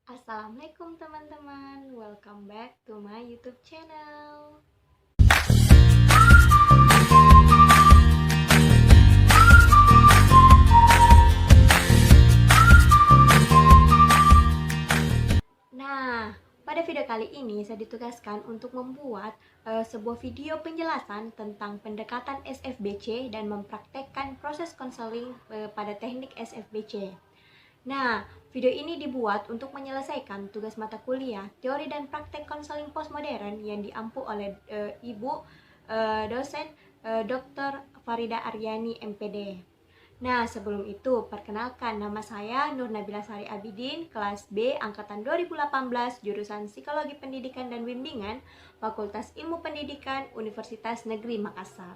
Assalamualaikum teman-teman, welcome back to my YouTube channel. Nah, pada video kali ini saya ditugaskan untuk membuat sebuah video penjelasan tentang pendekatan SFBC dan mempraktekkan proses konseling pada teknik SFBC. Nah, video ini dibuat untuk menyelesaikan tugas mata kuliah teori dan praktek konseling postmodern yang diampu oleh Ibu dosen Dr. Farida Aryani MPD. Nah, sebelum itu, perkenalkan nama saya Nur Nabila Sari Abidin, kelas B, angkatan 2018, jurusan Psikologi Pendidikan dan Bimbingan, Fakultas Ilmu Pendidikan, Universitas Negeri Makassar.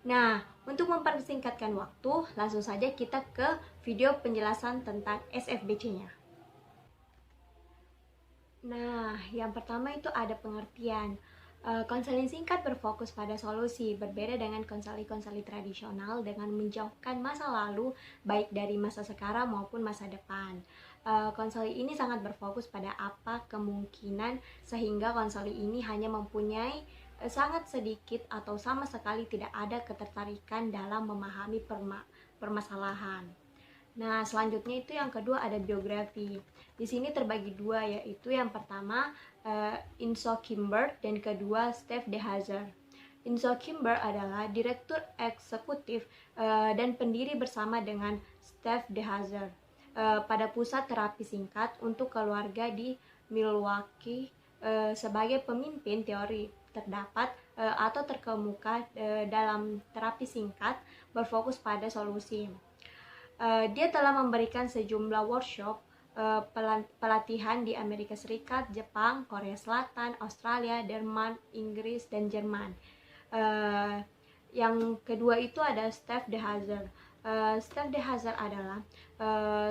Nah, untuk mempersingkatkan waktu, langsung saja kita ke video penjelasan tentang SFBC-nya. Nah, yang pertama itu ada pengertian. Konseling singkat berfokus pada solusi, berbeda dengan konseling tradisional dengan menjauhkan masa lalu, baik dari masa sekarang maupun masa depan. Konseling ini sangat berfokus pada apa kemungkinan, sehingga konseling ini hanya mempunyai sangat sedikit atau sama sekali tidak ada ketertarikan dalam memahami permasalahan. Nah, selanjutnya itu yang kedua ada biografi. Di sini terbagi dua, yaitu yang pertama Inso Kimber dan kedua Steve DeHazer. Inso Kimber adalah direktur eksekutif dan pendiri bersama dengan Steve DeHazer pada pusat terapi singkat untuk keluarga di Milwaukee sebagai pemimpin teori terdapat atau terkemuka dalam terapi singkat berfokus pada solusi. Dia telah memberikan sejumlah workshop pelatihan di Amerika Serikat, Jepang, Korea Selatan, Australia, Denmark, Inggris, dan Jerman. Yang kedua itu ada Steve DeHazer. Steve DeHazer adalah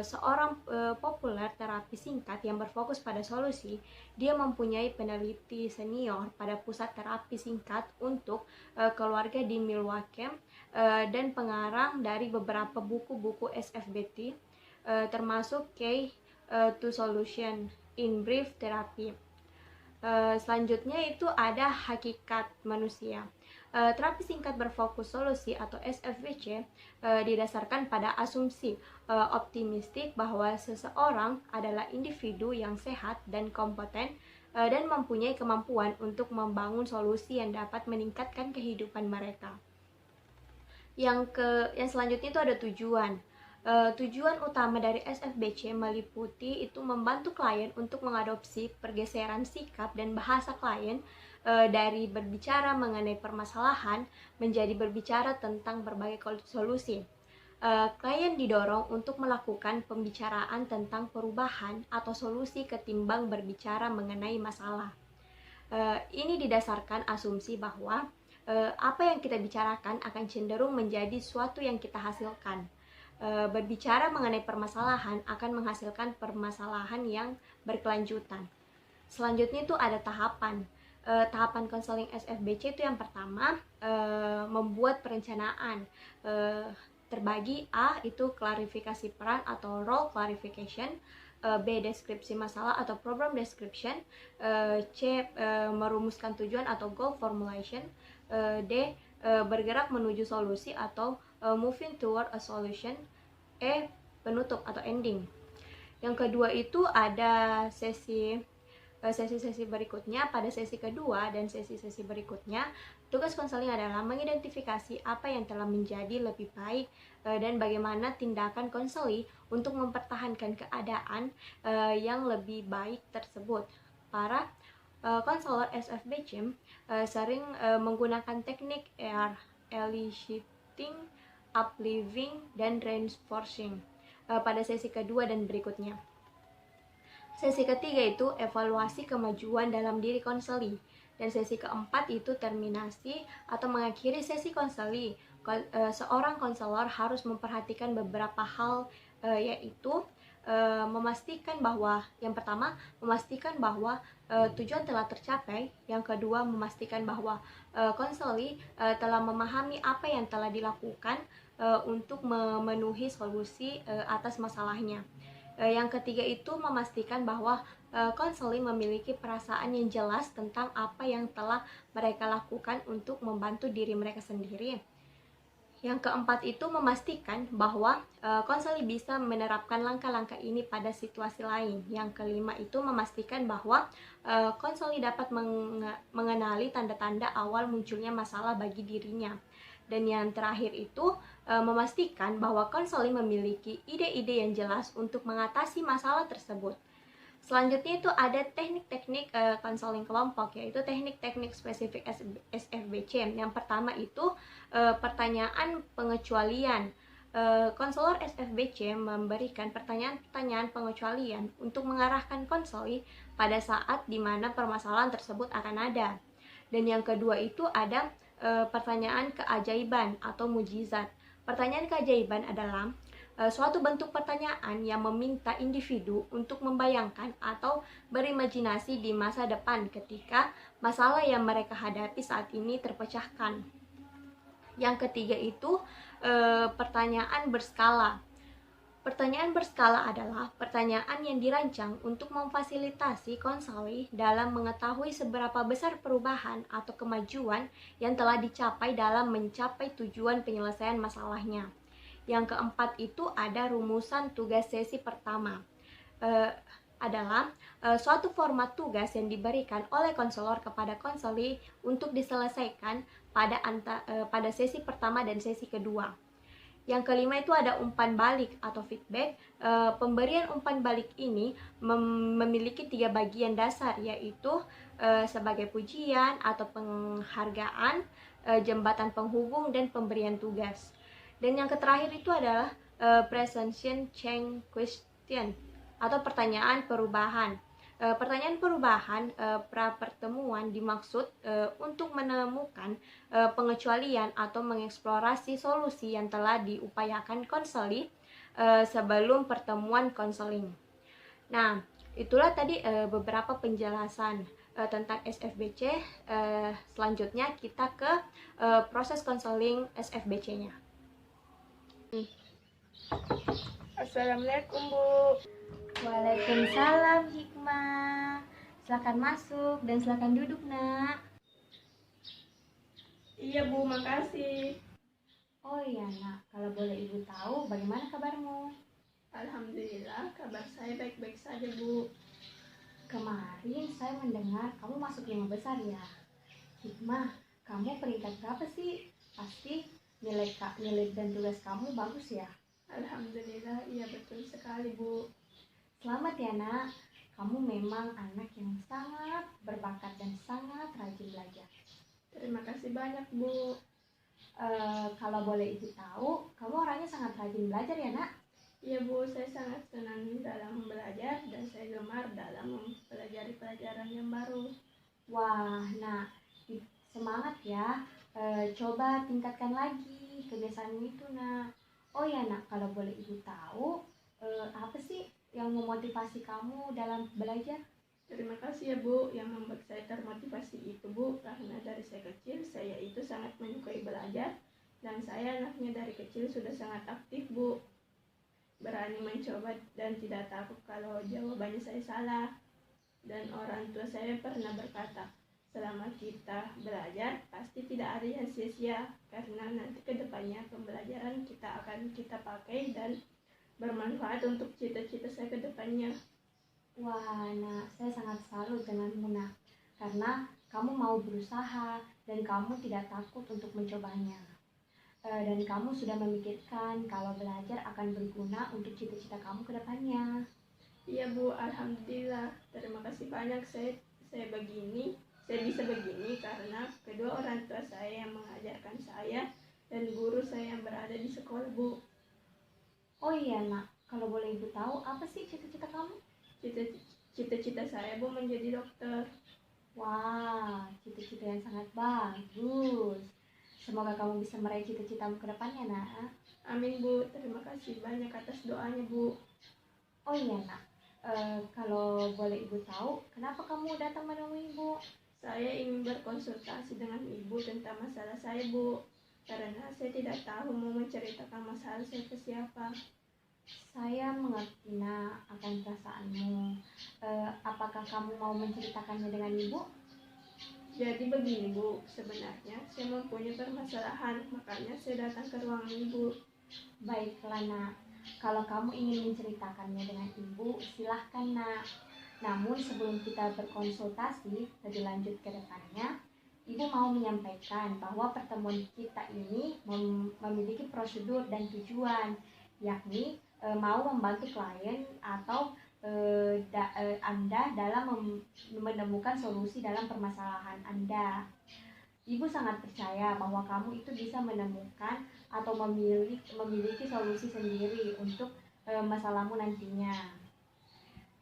seorang populer terapi singkat yang berfokus pada solusi. Dia mempunyai peneliti senior pada pusat terapi singkat untuk keluarga di Milwaukee dan pengarang dari beberapa buku-buku SFBT termasuk Key to Solution in Brief Therapy. Selanjutnya itu ada hakikat manusia. Terapi singkat berfokus solusi atau SFBC didasarkan pada asumsi optimistik bahwa seseorang adalah individu yang sehat dan kompeten dan mempunyai kemampuan untuk membangun solusi yang dapat meningkatkan kehidupan mereka. Yang selanjutnya itu ada tujuan. Tujuan utama dari SFBC meliputi itu membantu klien untuk mengadopsi pergeseran sikap dan bahasa klien dari berbicara mengenai permasalahan menjadi berbicara tentang berbagai solusi. Klien didorong untuk melakukan pembicaraan tentang perubahan atau solusi ketimbang berbicara mengenai masalah. Ini didasarkan asumsi bahwa apa yang kita bicarakan akan cenderung menjadi suatu yang kita hasilkan. Berbicara mengenai permasalahan akan menghasilkan permasalahan yang berkelanjutan. Selanjutnya itu ada tahapan. Tahapan konseling SFBC itu yang pertama membuat perencanaan. Terbagi A itu klarifikasi peran atau role clarification, B deskripsi masalah atau problem description, C merumuskan tujuan atau goal formulation, D bergerak menuju solusi atau moving toward a solution, E penutup atau ending. Yang kedua itu ada sesi berikutnya. Pada sesi kedua dan sesi berikutnya, tugas konseling adalah mengidentifikasi apa yang telah menjadi lebih baik dan bagaimana tindakan konseling untuk mempertahankan keadaan yang lebih baik tersebut. Para konselor SFBC sering menggunakan teknik early shifting, uplifting, dan reinforcing pada sesi kedua dan berikutnya. Sesi ketiga itu evaluasi kemajuan dalam diri konseli, dan sesi keempat itu terminasi atau mengakhiri sesi konseli. Seorang konselor harus memperhatikan beberapa hal, yaitu memastikan bahwa yang pertama memastikan bahwa tujuan telah tercapai, yang kedua memastikan bahwa konseli telah memahami apa yang telah dilakukan untuk memenuhi solusi atas masalahnya. Yang ketiga itu memastikan bahwa konseling memiliki perasaan yang jelas tentang apa yang telah mereka lakukan untuk membantu diri mereka sendiri. Yang keempat itu memastikan bahwa konseling bisa menerapkan langkah-langkah ini pada situasi lain. Yang kelima itu memastikan bahwa konseling dapat mengenali tanda-tanda awal munculnya masalah bagi dirinya. Dan yang terakhir itu memastikan bahwa konseling memiliki ide-ide yang jelas untuk mengatasi masalah tersebut. Selanjutnya itu ada teknik-teknik konseling kelompok, yaitu teknik-teknik spesifik SFBC. Yang pertama itu pertanyaan pengecualian. Konselor SFBC memberikan pertanyaan-pertanyaan pengecualian untuk mengarahkan konseling pada saat di mana permasalahan tersebut akan ada. Dan yang kedua itu ada pertanyaan keajaiban atau mujizat. Pertanyaan keajaiban adalah suatu bentuk pertanyaan yang meminta individu untuk membayangkan atau berimajinasi di masa depan ketika masalah yang mereka hadapi saat ini terpecahkan. Yang ketiga itu pertanyaan berskala. Pertanyaan berskala adalah pertanyaan yang dirancang untuk memfasilitasi konseling dalam mengetahui seberapa besar perubahan atau kemajuan yang telah dicapai dalam mencapai tujuan penyelesaian masalahnya. Yang keempat itu ada rumusan tugas sesi pertama. Adalah suatu format tugas yang diberikan oleh konselor kepada konseling untuk diselesaikan pada sesi pertama dan sesi kedua. Yang kelima itu ada umpan balik atau feedback. Pemberian umpan balik ini memiliki 3 bagian dasar, yaitu sebagai pujian atau penghargaan, jembatan penghubung, dan pemberian tugas. Dan yang terakhir itu adalah presentation change question atau pertanyaan perubahan. Pertanyaan perubahan pra-pertemuan dimaksud untuk menemukan pengecualian atau mengeksplorasi solusi yang telah diupayakan konseling sebelum pertemuan konseling. Nah, itulah tadi beberapa penjelasan tentang SFBC. Selanjutnya kita ke proses konseling SFBC-nya. Assalamualaikum, Bu. Waalaikumsalam, Hikmah. Silakan masuk dan silakan duduk, Nak. Iya, Bu, makasih. Oh iya, Nak. Kalau boleh Ibu tahu, bagaimana kabarmu? Alhamdulillah, kabar saya baik-baik saja, Bu. Kemarin saya mendengar kamu masuk 5 besar ya. Hikmah, kamu peringkat berapa sih? Pasti nilai dan tugas kamu bagus ya? Alhamdulillah, iya betul sekali, Bu. Selamat ya, Nak. Kamu memang anak yang sangat berbakat dan sangat rajin belajar. Terima kasih banyak, Bu. Kalau boleh Ibu tahu, kamu orangnya sangat rajin belajar ya, Nak? Iya, Bu, saya sangat senang dalam belajar dan saya gemar dalam mempelajari pelajaran yang baru. Wah, Nak, semangat ya. Coba tingkatkan lagi kebiasaanmu itu, Nak. Oh ya, Nak, kalau boleh Ibu tahu, apa sih yang memotivasi kamu dalam belajar? Terima kasih ya, Bu, yang membuat saya termotivasi itu, Bu, karena dari saya kecil saya itu sangat menyukai belajar dan saya anaknya dari kecil sudah sangat aktif, Bu. Berani mencoba dan tidak takut kalau jawabannya saya salah. Dan orang tua saya pernah berkata, selama kita belajar pasti tidak ada yang sia-sia, karena nanti kedepannya pembelajaran kita pakai dan bermanfaat untuk cita-cita saya kedepannya. Wah, Nak, saya sangat salut denganmu, Nak, karena kamu mau berusaha dan kamu tidak takut untuk mencobanya. Dan kamu sudah memikirkan kalau belajar akan berguna untuk cita-cita kamu ke depannya. Iya, Bu, alhamdulillah. Terima kasih banyak saya bisa begini karena kedua orang tua saya yang mengajarkan saya dan guru saya yang berada di sekolah, Bu. Oh iya, Nak, kalau boleh Ibu tahu, apa sih cita-cita kamu? Cita-cita saya, Bu, menjadi dokter. Wah, cita-cita yang sangat bagus. Semoga kamu bisa meraih cita-citamu ke depannya, Nak. Amin, Bu. Terima kasih banyak atas doanya, Bu. Oh iya, Nak. Kalau boleh Ibu tahu, kenapa kamu datang menemui Ibu? Saya ingin berkonsultasi dengan Ibu tentang masalah saya, Bu. Karena saya tidak tahu mau menceritakan masalah saya ke siapa. Saya mengerti nak akan perasaanmu. Apakah kamu mau menceritakannya dengan ibu? Jadi begini Bu, sebenarnya saya mempunyai permasalahan, makanya saya datang ke ruangan Ibu. Baiklah nak, kalau kamu ingin menceritakannya dengan ibu, silahkan nak. Namun sebelum kita berkonsultasi lebih lanjut ke depannya, ibu mau menyampaikan bahwa pertemuan kita ini memiliki prosedur dan tujuan, yakni mau membantu klien atau Anda dalam menemukan solusi dalam permasalahan Anda. Ibu sangat percaya bahwa kamu itu bisa menemukan atau memiliki solusi sendiri untuk masalahmu nantinya.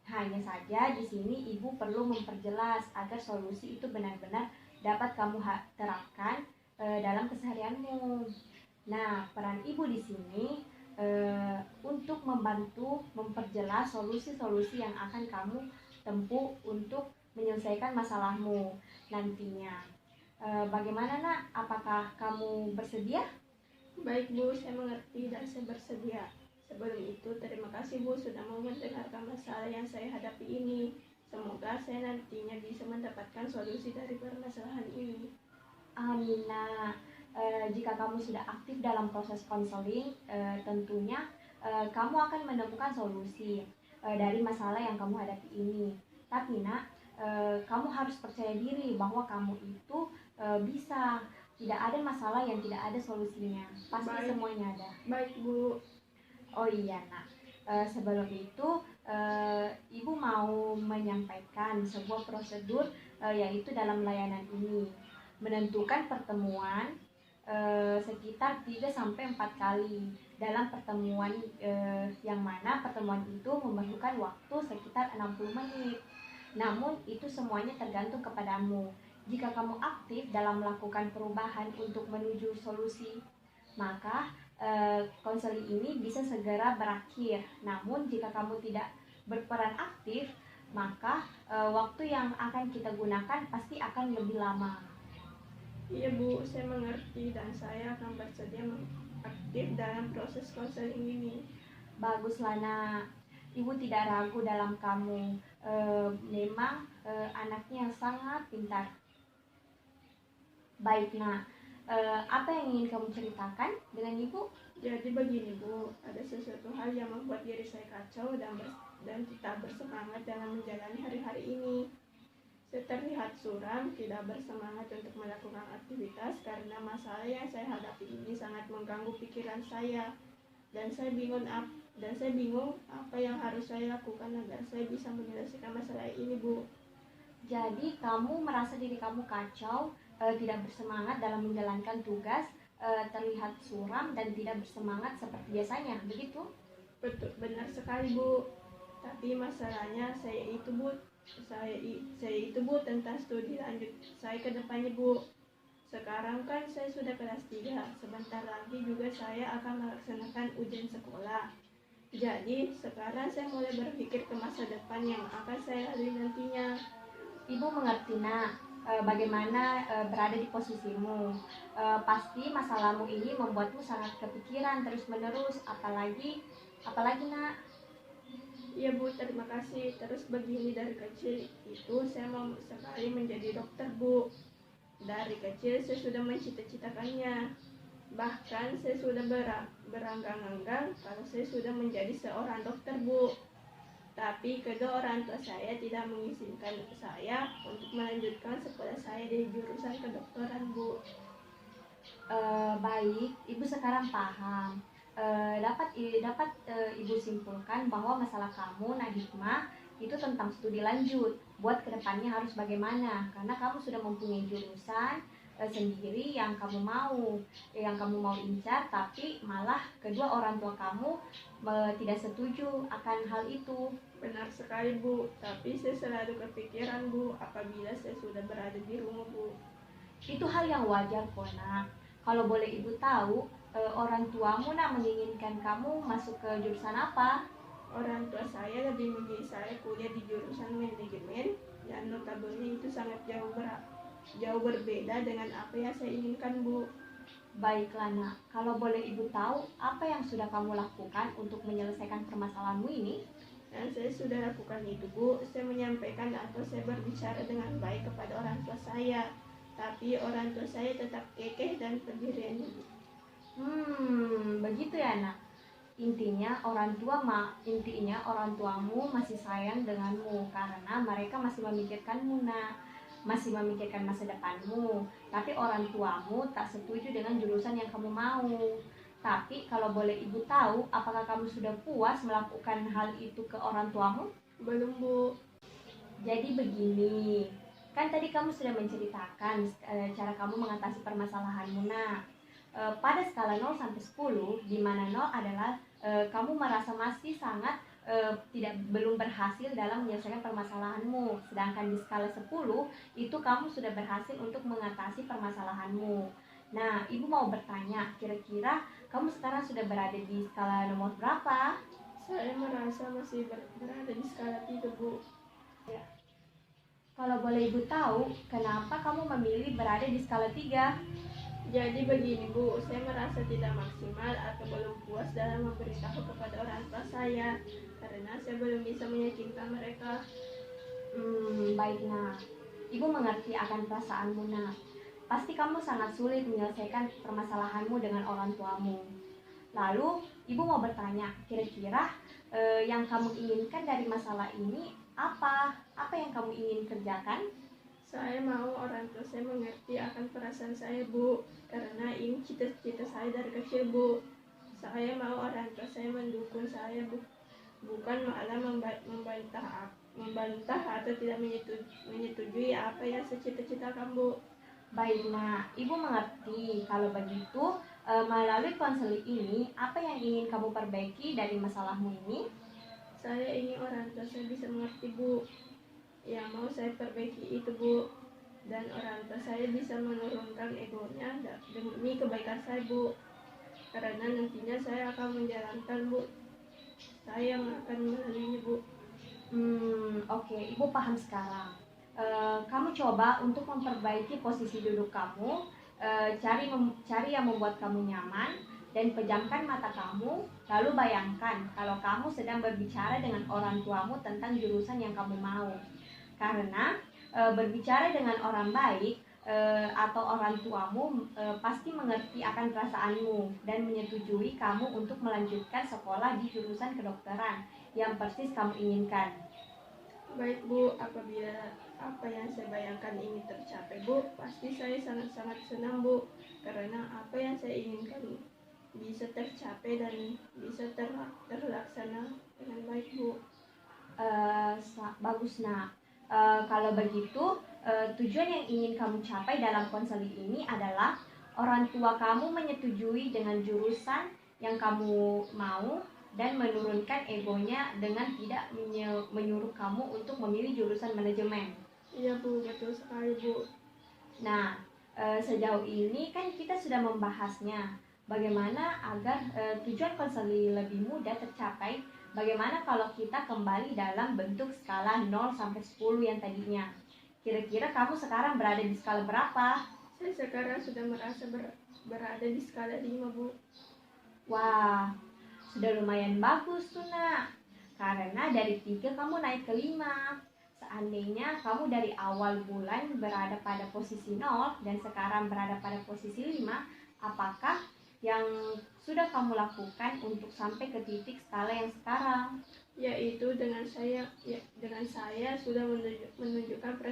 Hanya saja di sini ibu perlu memperjelas agar solusi itu benar-benar dapat kamu terapkan dalam keseharianmu. Nah, peran ibu di sini untuk membantu memperjelas solusi-solusi yang akan kamu tempuh untuk menyelesaikan masalahmu nantinya. Bagaimana nak? Apakah kamu bersedia? Baik Bu, saya mengerti dan saya bersedia. Sebelum itu, terima kasih Bu sudah mau mendengarkan masalah yang saya hadapi ini. Semoga saya nantinya bisa mendapatkan solusi dari permasalahan ini. Amina, jika kamu sudah aktif dalam proses konseling, tentunya kamu akan menemukan solusi dari masalah yang kamu hadapi ini. Tapi nak, kamu harus percaya diri bahwa kamu itu bisa. Tidak ada masalah yang tidak ada solusinya. Pasti Baik. semuanya ada. Baik Bu. Oh iya nak, sebelum itu ibu mau menyampaikan sebuah prosedur yaitu dalam layanan ini menentukan pertemuan sekitar 3-4 kali dalam pertemuan yang mana pertemuan itu memerlukan waktu sekitar 60 menit. Namun itu semuanya tergantung kepadamu. Jika kamu aktif dalam melakukan perubahan untuk menuju solusi, maka konseling ini bisa segera berakhir. Namun jika kamu tidak berperan aktif, maka waktu yang akan kita gunakan pasti akan lebih lama. Iya Bu, saya mengerti dan saya akan bersedia aktif dalam proses konseling ini. Baguslah nak, ibu tidak ragu dalam kamu. Memang anaknya sangat pintar. Baik nak, apa yang ingin kamu ceritakan dengan ibu? Jadi begini Bu, ada sesuatu hal yang membuat diri saya kacau dan tidak bersemangat dalam menjalani hari-hari ini. Saya terlihat suram, tidak bersemangat untuk melakukan aktivitas karena masalah yang saya hadapi ini sangat mengganggu pikiran saya. Dan saya bingung apa yang harus saya lakukan agar saya bisa menyelesaikan masalah ini Bu. Jadi kamu merasa diri kamu kacau, tidak bersemangat dalam menjalankan tugas, terlihat suram dan tidak bersemangat seperti biasanya, begitu? Betul, benar sekali Bu. Tapi masalahnya saya itu Bu tentang studi lanjut saya ke depannya Bu. Sekarang kan saya sudah kelas 3, sebentar lagi juga saya akan melaksanakan ujian sekolah. Jadi sekarang saya mulai berpikir ke masa depan yang akan saya lalui nantinya. Ibu mengerti nak, bagaimana berada di posisimu. Pasti masalahmu ini membuatmu sangat kepikiran terus-menerus, apalagi nak. Iya Bu, terima kasih. Terus begini, dari kecil itu saya mau sekali menjadi dokter Bu. Dari kecil saya sudah mencita-citakannya. Bahkan saya sudah beranggang-anggang kalau saya sudah menjadi seorang dokter Bu. Tapi kedua orang tua saya tidak mengizinkan saya untuk melanjutkan sekolah saya di jurusan kedokteran Bu. Baik, ibu sekarang paham. Dapat ibu simpulkan bahwa masalah kamu, Nadhikmah, itu tentang studi lanjut. Buat kedepannya harus bagaimana? Karena kamu sudah mempunyai jurusan sendiri yang kamu mau incar, tapi malah kedua orang tua kamu tidak setuju akan hal itu. Benar sekali Bu, tapi saya selalu kepikiran Bu apabila saya sudah berada di rumah Bu. Itu hal yang wajar kok nak. Kalau boleh ibu tahu, orang tuamu nak menginginkan kamu masuk ke jurusan apa? Orang tua saya lebih memilih saya kuliah di jurusan manajemen dan notabene itu sangat jauh berbeda dengan apa yang saya inginkan Bu. Baiklah nak, kalau boleh ibu tahu apa yang sudah kamu lakukan untuk menyelesaikan permasalahanmu ini? Dan saya sudah lakukan itu Bu, saya menyampaikan atau saya berbicara dengan baik kepada orang tua saya. Tapi orang tua saya tetap kekeh dan pendirian Bu. Begitu ya nak. Intinya orang tuamu masih sayang denganmu karena mereka masih memikirkanmu nak, masih memikirkan masa depanmu. Tapi orang tuamu tak setuju dengan jurusan yang kamu mau. Tapi kalau boleh ibu tahu, apakah kamu sudah puas melakukan hal itu ke orang tuamu? Belum Bu. Jadi begini, kan tadi kamu sudah menceritakan cara kamu mengatasi permasalahanmu. Nah, pada skala 0 sampai 10, di mana 0 adalah kamu merasa masih sangat belum berhasil dalam menyelesaikan permasalahanmu. Sedangkan di skala 10, itu kamu sudah berhasil untuk mengatasi permasalahanmu. Nah, ibu mau bertanya, kira-kira kamu sekarang sudah berada di skala nomor berapa? Saya merasa masih berada di skala 3 Bu. Kalau boleh ibu tahu, kenapa kamu memilih berada di skala 3? Jadi begini Bu, saya merasa tidak maksimal atau belum puas dalam memberitahu kepada orang tua saya karena saya belum bisa meyakinkan mereka. Baik nak, ibu mengerti akan perasaanmu nak. Pasti kamu sangat sulit menyelesaikan permasalahanmu dengan orang tuamu. Lalu ibu mau bertanya, kira-kira yang kamu inginkan dari masalah ini apa? Apa yang kamu ingin kerjakan? Saya mau orang tua saya mengerti akan perasaan saya Bu, karena ini cita-cita saya dari kecil Bu. Saya mau orang tua saya mendukung saya Bu, bukan malah membantah atau tidak menyetujui apa yang saya cita-citakan Bu. Baik nak, ibu mengerti. Kalau begitu, melalui konseling ini, apa yang ingin kamu perbaiki dari masalahmu ini? Saya ingin orang tua saya bisa mengerti Bu. Yang mau saya perbaiki itu Bu, dan orang tua saya bisa menurunkan egonya demi kebaikan saya Bu, karena nantinya saya akan menjalankan Bu, saya yang akan melaluinya Bu. Oke, ibu paham sekarang. Kamu coba untuk memperbaiki posisi duduk kamu, cari yang membuat kamu nyaman, dan pejamkan mata kamu. Lalu bayangkan kalau kamu sedang berbicara dengan orang tuamu tentang jurusan yang kamu mau. Karena berbicara dengan orang baik atau orang tuamu pasti mengerti akan perasaanmu dan menyetujui kamu untuk melanjutkan sekolah di jurusan kedokteran yang persis kamu inginkan. Baik Bu, apabila apa yang saya bayangkan ini tercapai Bu, pasti saya sangat-sangat senang Bu, karena apa yang saya inginkan bisa tercapai dan bisa terlaksana dengan baik Bu. Bagus nak. Kalau begitu, tujuan yang ingin kamu capai dalam konseling ini adalah orang tua kamu menyetujui dengan jurusan yang kamu mau dan menurunkan egonya dengan tidak menyuruh kamu untuk memilih jurusan manajemen. Iya Bu, betul sekali Bu. Nah, sejauh ini kan kita sudah membahasnya bagaimana agar tujuan konseling lebih mudah tercapai. Bagaimana kalau kita kembali dalam bentuk skala 0 sampai 10 yang tadinya? Kira-kira kamu sekarang berada di skala berapa? Saya sekarang sudah merasa berada di skala 5 Bu. Wah, sudah lumayan bagus tuh nak. Karena dari 3 kamu naik ke 5. Seandainya kamu dari awal bulan berada pada posisi 0 dan sekarang berada pada posisi 5, apakah yang sudah kamu lakukan untuk sampai ke titik skala yang sekarang? Yaitu dengan saya sudah menunjukkan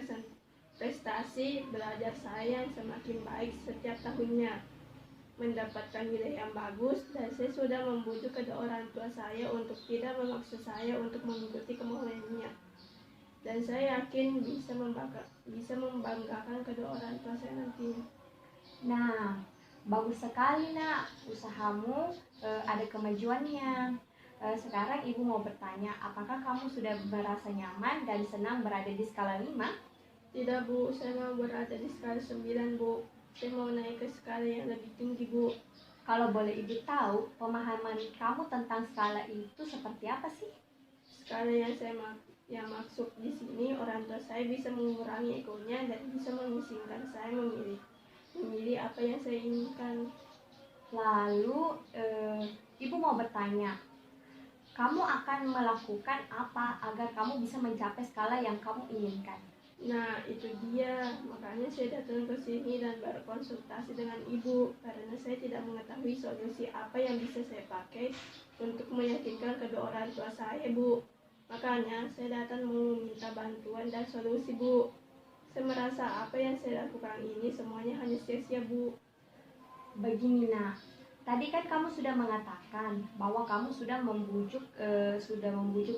prestasi belajar saya yang semakin baik setiap tahunnya, mendapatkan nilai yang bagus, dan saya sudah membujuk kedua orang tua saya untuk tidak memaksa saya untuk mengikuti kemauannya. Dan saya yakin bisa membanggakan kedua orang tua saya nanti. Nah, bagus sekali nak, usahamu ada kemajuannya. Sekarang ibu mau bertanya, apakah kamu sudah merasa nyaman dan senang berada di skala 5? Tidak Bu, saya mau berada di skala 9 Bu. Saya mau naik ke skala yang lebih tinggi Bu. Kalau boleh ibu tahu, pemahaman kamu tentang skala itu seperti apa sih? Skala yang maksud di sini, orang tua saya bisa mengurangi egonya dan bisa mengizinkan saya memilih apa yang saya inginkan. Lalu ibu mau bertanya, kamu akan melakukan apa agar kamu bisa mencapai skala yang kamu inginkan? Nah, itu dia. Makanya saya datang ke sini dan berkonsultasi dengan ibu karena saya tidak mengetahui solusi apa yang bisa saya pakai untuk meyakinkan kedua orang tua saya, Bu. Makanya saya datang meminta bantuan dan solusi, Bu. Saya merasa apa yang saya lakukan ini semuanya hanya sia-sia, Bu. Begini nak, tadi kan kamu sudah mengatakan bahwa kamu sudah membujuk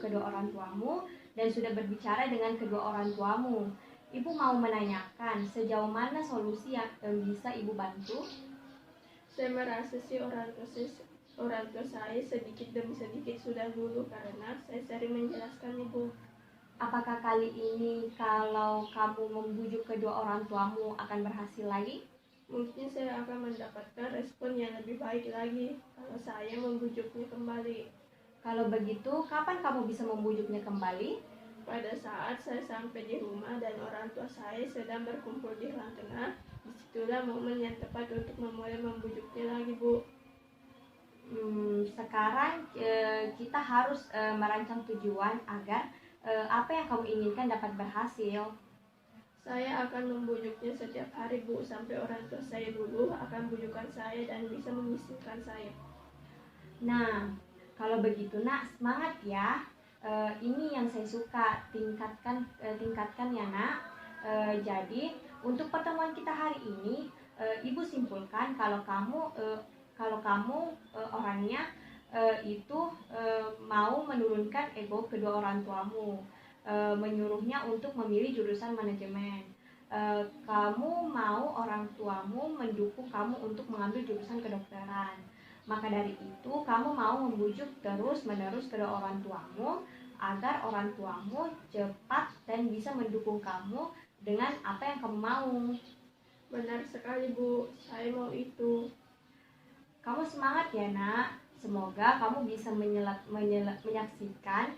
kedua orang tuamu dan sudah berbicara dengan kedua orang tuamu. Ibu mau menanyakan sejauh mana solusi yang bisa ibu bantu? Saya merasa sih orang tua saya sedikit demi sedikit sudah luluh karena saya sering menjelaskan, Ibu. Apakah kali ini kalau kamu membujuk kedua orang tuamu akan berhasil lagi? Mungkin saya akan mendapatkan respon yang lebih baik lagi kalau saya membujuknya kembali. Kalau begitu, kapan kamu bisa membujuknya kembali? Pada saat saya sampai di rumah dan orang tua saya sedang berkumpul di ruang tengah, disitulah momen yang tepat untuk memulai membujuknya lagi, Bu. Sekarang kita harus merancang tujuan agar apa yang kamu inginkan dapat berhasil. Saya akan membujuknya setiap hari, Bu, sampai orang tua saya dulu akan bujukan saya dan bisa mengizinkan saya. Nah, kalau begitu nak, semangat ya. Ini yang saya suka, tingkatkan ya nak. Jadi untuk pertemuan kita hari ini, ibu simpulkan kalau kamu orangnya itu mau menurunkan ego kedua orang tuamu, menyuruhnya untuk memilih jurusan manajemen. Kamu mau orang tuamu mendukung kamu untuk mengambil jurusan kedokteran. Maka dari itu kamu mau membujuk terus-menerus kedua orang tuamu agar orang tuamu cepat dan bisa mendukung kamu dengan apa yang kamu mau. Benar sekali, Bu. Saya mau itu. Kamu semangat ya nak. Semoga kamu bisa menyaksikan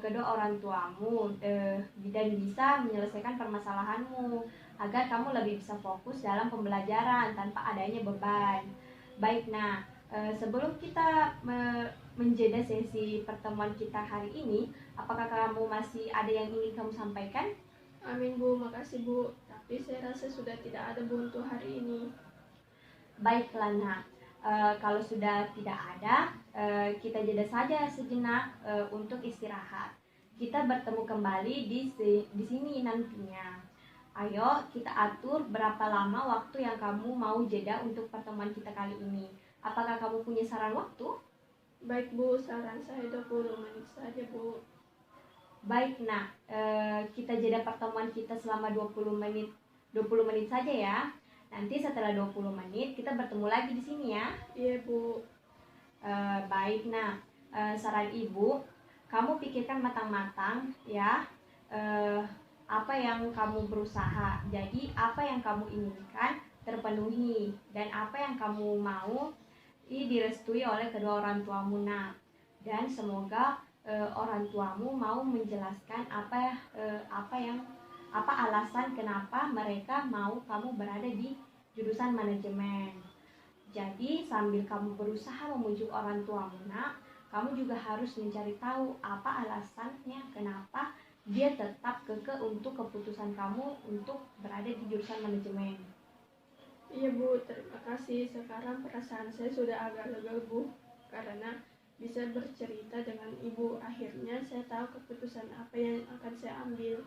kedua orang tuamu dan bisa menyelesaikan permasalahanmu agar kamu lebih bisa fokus dalam pembelajaran tanpa adanya beban. Baik nak, sebelum kita menjeda sesi pertemuan kita hari ini, apakah kamu masih ada yang ingin kamu sampaikan? Amin, Bu. Makasih, Bu. Tapi saya rasa sudah tidak ada, Bu, untuk hari ini. Baiklah nak, kalau sudah tidak ada, kita jeda saja sejenak untuk istirahat. Kita bertemu kembali di sini nantinya. Ayo kita atur berapa lama waktu yang kamu mau jeda untuk pertemuan kita kali ini. Apakah kamu punya saran waktu? Baik, Bu. Saran saya 20 menit saja, Bu. Baik nak, kita jeda pertemuan kita selama 20 menit saja ya. Nanti setelah 20 menit kita bertemu lagi di sini ya. Iya, Bu. Baik nak, saran ibu, kamu pikirkan matang-matang ya, apa yang kamu berusaha. Jadi apa yang kamu inginkan terpenuhi dan apa yang kamu mau direstui oleh kedua orang tuamu nak. Dan semoga orang tuamu mau menjelaskan apa alasan kenapa mereka mau kamu berada di jurusan manajemen. Jadi sambil kamu berusaha membujuk orang tuamu nak, kamu juga harus mencari tahu apa alasannya kenapa dia tetap kekeh untuk keputusan kamu untuk berada di jurusan manajemen. Iya, Bu. Terima kasih. Sekarang perasaan saya sudah agak lega, Bu. Karena bisa bercerita dengan Ibu. Akhirnya saya tahu keputusan apa yang akan saya ambil.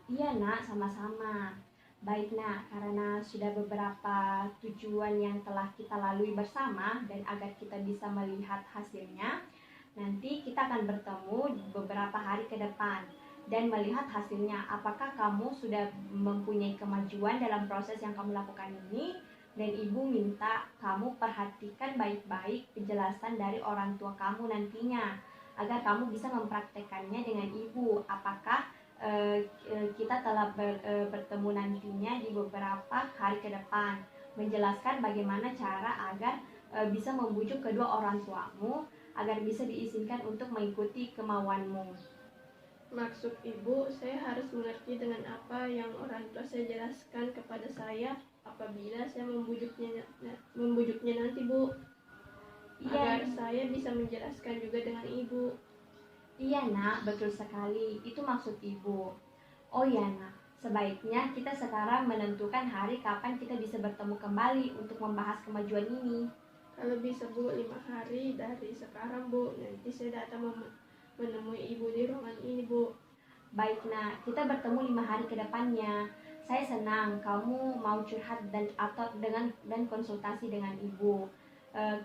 Iya nak, sama-sama. Baik nak, karena sudah beberapa tujuan yang telah kita lalui bersama dan agar kita bisa melihat hasilnya, nanti kita akan bertemu beberapa hari ke depan dan melihat hasilnya. Apakah kamu sudah mempunyai kemajuan dalam proses yang kamu lakukan ini? Dan ibu minta kamu perhatikan baik-baik penjelasan dari orang tua kamu nantinya agar kamu bisa mempraktekannya dengan ibu. Apakah kita telah bertemu nantinya di beberapa hari ke depan, menjelaskan bagaimana cara agar bisa membujuk kedua orang tuamu agar bisa diizinkan untuk mengikuti kemauanmu. Maksud ibu, saya harus mengerti dengan apa yang orang tua saya jelaskan kepada saya apabila saya membujuknya nanti, Bu, agar Iya, saya bisa menjelaskan juga dengan ibu. iya nak, betul sekali. Itu maksud ibu. Oh ya nak, sebaiknya kita sekarang menentukan hari kapan kita bisa bertemu kembali untuk membahas kemajuan ini. Kalau bisa, Bu, 5 hari dari sekarang, Bu, nanti saya datang menemui ibu di ruangan ini, Bu. Baik nak, kita bertemu 5 hari ke depannya. Saya senang kamu mau curhat dan konsultasi dengan ibu.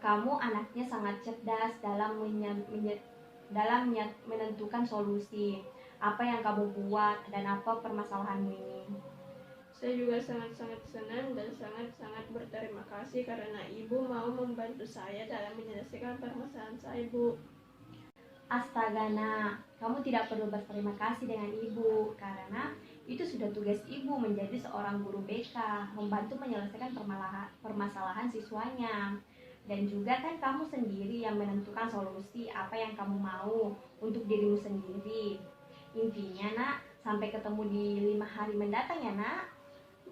Kamu anaknya sangat cerdas dalam menentukan solusi. Apa yang kamu buat dan apa permasalahanmu ini. Saya juga sangat-sangat senang dan sangat-sangat berterima kasih karena ibu mau membantu saya dalam menyelesaikan permasalahan saya, Bu. Astaga nak, kamu tidak perlu berterima kasih dengan ibu karena itu sudah tugas ibu menjadi seorang guru BK, membantu menyelesaikan permasalahan siswanya. Dan juga kan kamu sendiri yang menentukan solusi apa yang kamu mau untuk dirimu sendiri. Intinya nak, sampai ketemu di 5 hari mendatang ya nak.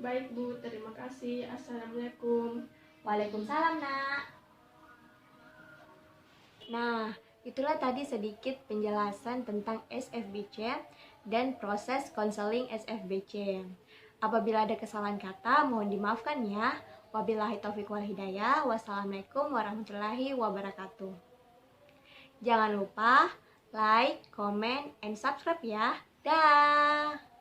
Baik, Bu, terima kasih. Assalamualaikum. Waalaikumsalam nak. Nah, itulah tadi sedikit penjelasan tentang SFBC dan proses konseling SFBC. Apabila ada kesalahan kata, mohon dimaafkan ya. Wabillahi taufiq wal hidayah. Wassalamualaikum warahmatullahi wabarakatuh. Jangan lupa like, comment, and subscribe ya. Dah.